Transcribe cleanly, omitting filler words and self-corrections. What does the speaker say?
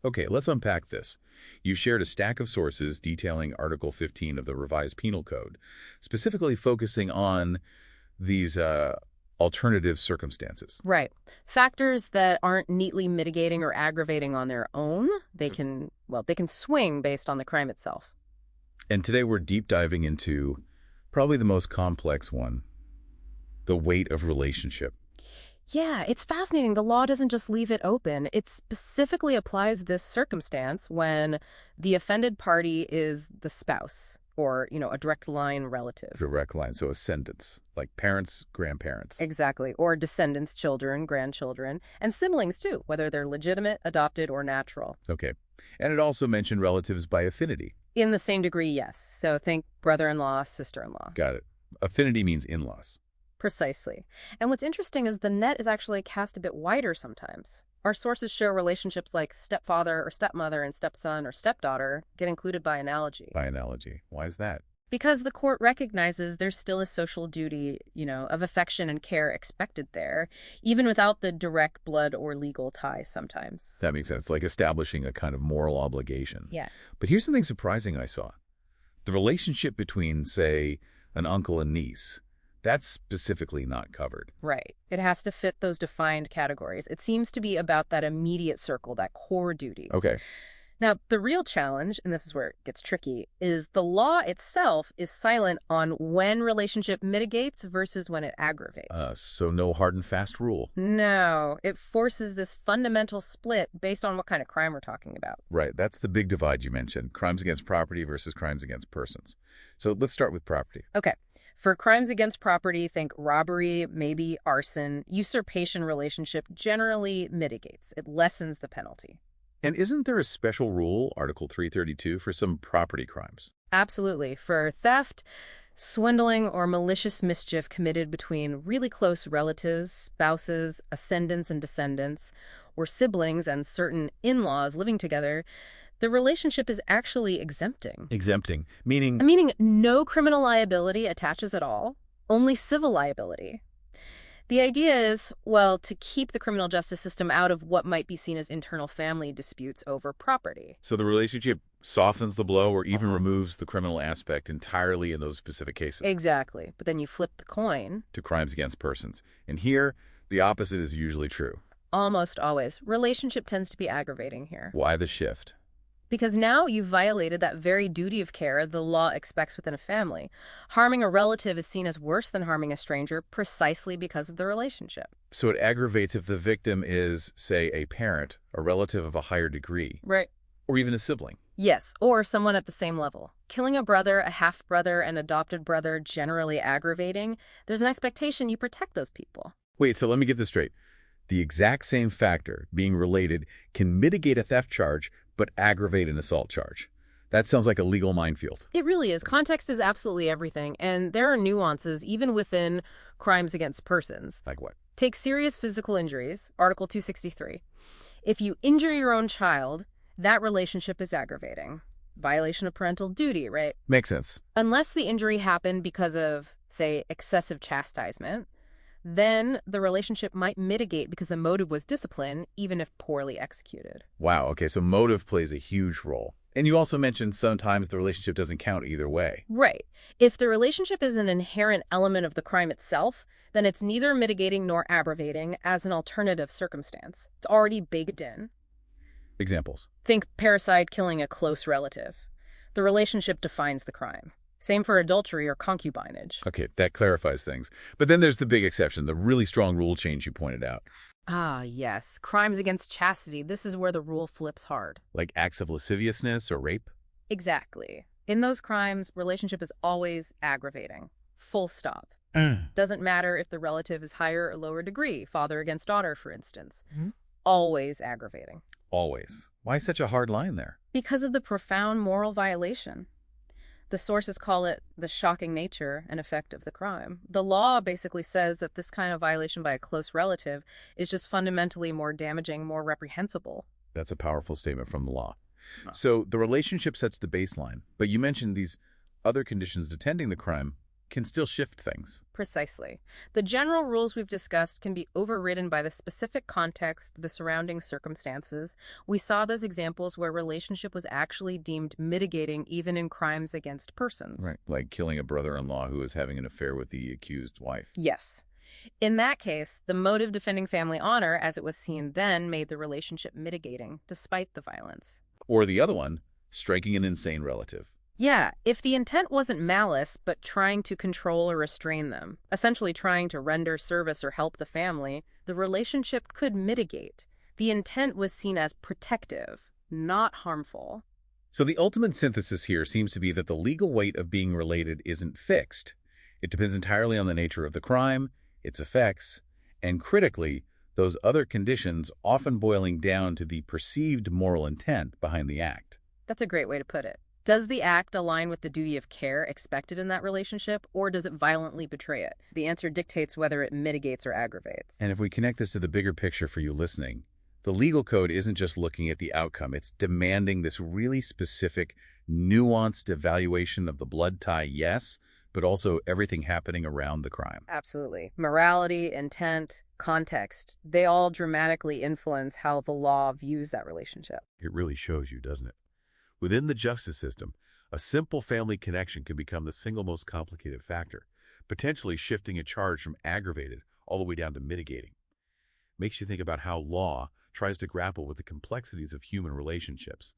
Okay, let's unpack this. You shared a stack of sources detailing Article 15 of the revised Penal Code, specifically focusing on these alternative circumstances. Right. Factors that aren't neatly mitigating or aggravating on their own, they can swing based on the crime itself. And today we're deep diving into probably the most complex one, the weight of relationship. Yeah, it's fascinating. The law doesn't just leave it open. It specifically applies this circumstance when the offended party is the spouse or, a direct line relative. Direct line, so ascendants, like parents, grandparents. Exactly. Or descendants, children, grandchildren, and siblings too, whether they're legitimate, adopted, or natural. Okay. And it also mentioned relatives by affinity. In the same degree, yes. So think brother-in-law, sister-in-law. Got it. Affinity means in-laws. Precisely. And what's interesting is the net is actually cast a bit wider sometimes. Our sources show relationships like stepfather or stepmother and stepson or stepdaughter get included by analogy. By analogy. Why is that? Because the court recognizes there's still a social duty, of affection and care expected there, even without the direct blood or legal ties sometimes. That makes sense, like establishing a kind of moral obligation. Yeah. But here's something surprising I saw. The relationship between, say, an uncle and niece, that's specifically not covered. Right. It has to fit those defined categories. It seems to be about that immediate circle, that core duty. Okay. Now, the real challenge, and this is where it gets tricky, is the law itself is silent on when relationship mitigates versus when it aggravates. So no hard and fast rule. No, it forces this fundamental split based on what kind of crime we're talking about. Right. That's the big divide you mentioned. Crimes against property versus crimes against persons. So let's start with property. Okay. For crimes against property, think robbery, maybe arson. Usurpation relationship generally mitigates. It lessens the penalty. And isn't there a special rule, Article 332, for some property crimes? Absolutely. For theft, swindling, or malicious mischief committed between really close relatives, spouses, ascendants and descendants, or siblings and certain in-laws living together, the relationship is actually exempting. Exempting, meaning... Meaning no criminal liability attaches at all, only civil liability. The idea is, to keep the criminal justice system out of what might be seen as internal family disputes over property. So the relationship softens the blow or even removes the criminal aspect entirely in those specific cases. Exactly. But then you flip the coin. To crimes against persons. And here, the opposite is usually true. Almost always. Relationship tends to be aggravating here. Why the shift? Because now you've violated that very duty of care the law expects within a family. Harming a relative is seen as worse than harming a stranger precisely because of the relationship. So it aggravates if the victim is, say, a parent, a relative of a higher degree. Right. Or even a sibling. Yes, or someone at the same level. Killing a brother, a half-brother, an adopted brother, generally aggravating. There's an expectation you protect those people. Wait, so let me get this straight. The exact same factor, being related, can mitigate a theft charge, but aggravate an assault charge. That sounds like a legal minefield. It really is. Context is absolutely everything, and there are nuances even within crimes against persons. Like what? Take serious physical injuries, Article 263. If you injure your own child, that relationship is aggravating. Violation of parental duty, right? Makes sense. Unless the injury happened because of, say, excessive chastisement, then the relationship might mitigate because the motive was discipline, even if poorly executed. Wow, okay, so motive plays a huge role. And you also mentioned sometimes the relationship doesn't count either way. Right. If the relationship is an inherent element of the crime itself, then it's neither mitigating nor aggravating as an alternative circumstance. It's already baked in. Examples. Think parricide killing a close relative. The relationship defines the crime. Same for adultery or concubinage. Okay, that clarifies things. But then there's the big exception, the really strong rule change you pointed out. Ah, yes. Crimes against chastity. This is where the rule flips hard. Like acts of lasciviousness or rape? Exactly. In those crimes, relationship is always aggravating. Full stop. Doesn't matter if the relative is higher or lower degree, father against daughter, for instance. Always aggravating. Always. Why such a hard line there? Because of the profound moral violation. The sources call it the shocking nature and effect of the crime. The law basically says that this kind of violation by a close relative is just fundamentally more damaging, more reprehensible. That's a powerful statement from the law. So the relationship sets the baseline, but you mentioned these other conditions attending the crime can still shift things. Precisely. The general rules we've discussed can be overridden by the specific context, the surrounding circumstances. We saw those examples where relationship was actually deemed mitigating even in crimes against persons. Right. Like killing a brother-in-law who was having an affair with the accused wife. Yes. In that case, the motive defending family honor, as it was seen then, made the relationship mitigating, despite the violence. Or the other one, striking an insane relative. Yeah, if the intent wasn't malice, but trying to control or restrain them, essentially trying to render service or help the family, the relationship could mitigate. The intent was seen as protective, not harmful. So the ultimate synthesis here seems to be that the legal weight of being related isn't fixed. It depends entirely on the nature of the crime, its effects, and critically, those other conditions often boiling down to the perceived moral intent behind the act. That's a great way to put it. Does the act align with the duty of care expected in that relationship, or does it violently betray it? The answer dictates whether it mitigates or aggravates. And if we connect this to the bigger picture for you listening, the legal code isn't just looking at the outcome, it's demanding this really specific, nuanced evaluation of the blood tie, yes, but also everything happening around the crime. Absolutely. Morality, intent, context, they all dramatically influence how the law views that relationship. It really shows you, doesn't it? Within the justice system, a simple family connection can become the single most complicated factor, potentially shifting a charge from aggravated all the way down to mitigating. Makes you think about how law tries to grapple with the complexities of human relationships,